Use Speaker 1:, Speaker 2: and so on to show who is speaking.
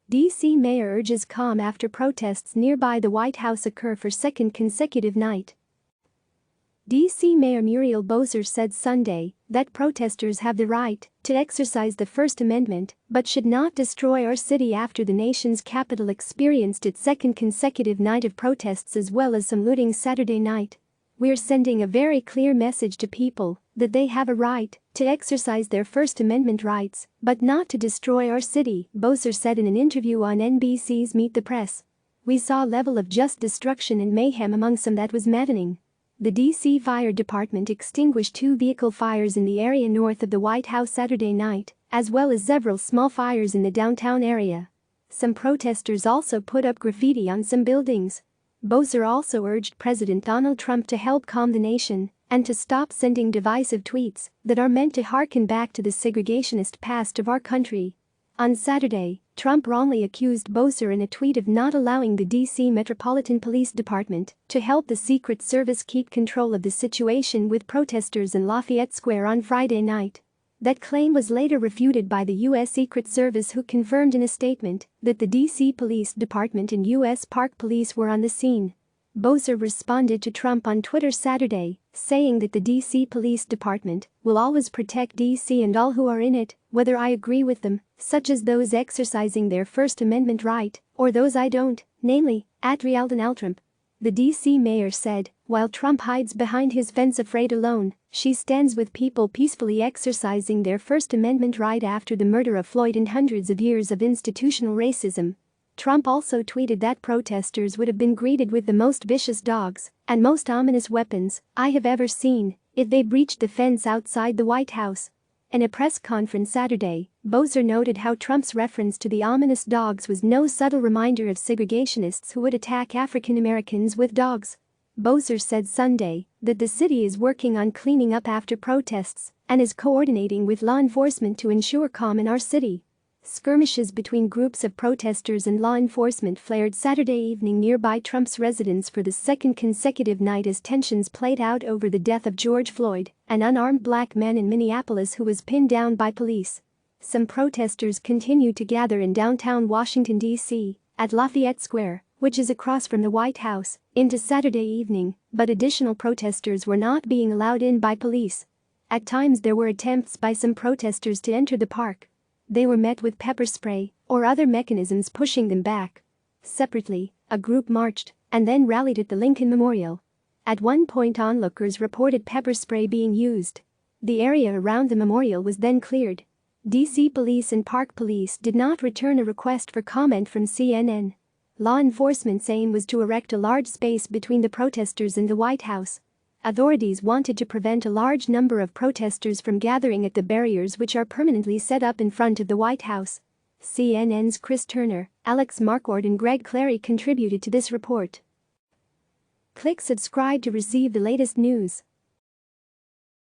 Speaker 1: D.C. mayor urges calm after protests nearby the White House occur for second consecutive night. D.C. Mayor Muriel Bowser said Sunday that protesters have the right to exercise the First Amendment but should not destroy our city after the nation's capital experienced its second consecutive night of protests as well as some looting Saturday night. "We're sending a very clear message to people that they have a right to exercise their First Amendment rights but not to destroy our city," Bowser said in an interview on NBC's Meet the Press. "We saw a level of just destruction and mayhem among some that was maddening." The D.C. Fire Department extinguished 2 vehicle fires in the area north of the White House Saturday night, as well as several small fires in the downtown area. Some protesters also put up graffiti on some buildings. Bowser also urged President Donald Trump to help calm the nation and to stop sending divisive tweets that are meant to harken back to the segregationist past of our country. On Saturday, Trump wrongly accused Bowser in a tweet of not allowing the D.C. Metropolitan Police Department to help the Secret Service keep control of the situation with protesters in Lafayette Square on Friday night. That claim was later refuted by the U.S. Secret Service, who confirmed in a statement that the D.C. Police Department and U.S. Park Police were on the scene. Bowser responded to Trump on Twitter Saturday, saying that the D.C. Police Department will always protect D.C. and all who are in it, whether I agree with them, such as those exercising their First Amendment right, or those I don't, namely, @RealDonaldTrump. The D.C. mayor said, while Trump hides behind his fence afraid alone, she stands with people peacefully exercising their First Amendment right after the murder of Floyd and hundreds of years of institutional racism. Trump also tweeted that protesters would have been greeted with the most vicious dogs and most ominous weapons I have ever seen if they breached the fence outside the White House. In a press conference Saturday, Bowser noted how Trump's reference to the ominous dogs was no subtle reminder of segregationists who would attack African Americans with dogs. Bowser said Sunday that the city is working on cleaning up after protests and is coordinating with law enforcement to ensure calm in our city. Skirmishes between groups of protesters and law enforcement flared Saturday evening nearby Trump's residence for the second consecutive night as tensions played out over the death of George Floyd, an unarmed black man in Minneapolis who was pinned down by police. Some protesters continued to gather in downtown Washington, D.C., at Lafayette Square, which is across from the White House, into Saturday evening, but additional protesters were not being allowed in by police. At times there were attempts by some protesters to enter the park. They were met with pepper spray or other mechanisms pushing them back. Separately, a group marched and then rallied at the Lincoln Memorial. At one point onlookers reported pepper spray being used. The area around the memorial was then cleared. D.C. police and Park Police did not return a request for comment from CNN. Law enforcement's aim was to erect a large space between the protesters and the White House. Authorities wanted to prevent a large number of protesters from gathering at the barriers which are permanently set up in front of the White House. CNN's Chris Turner, Alex Marquardt and Greg Clary contributed to this report. Click subscribe to receive the latest news.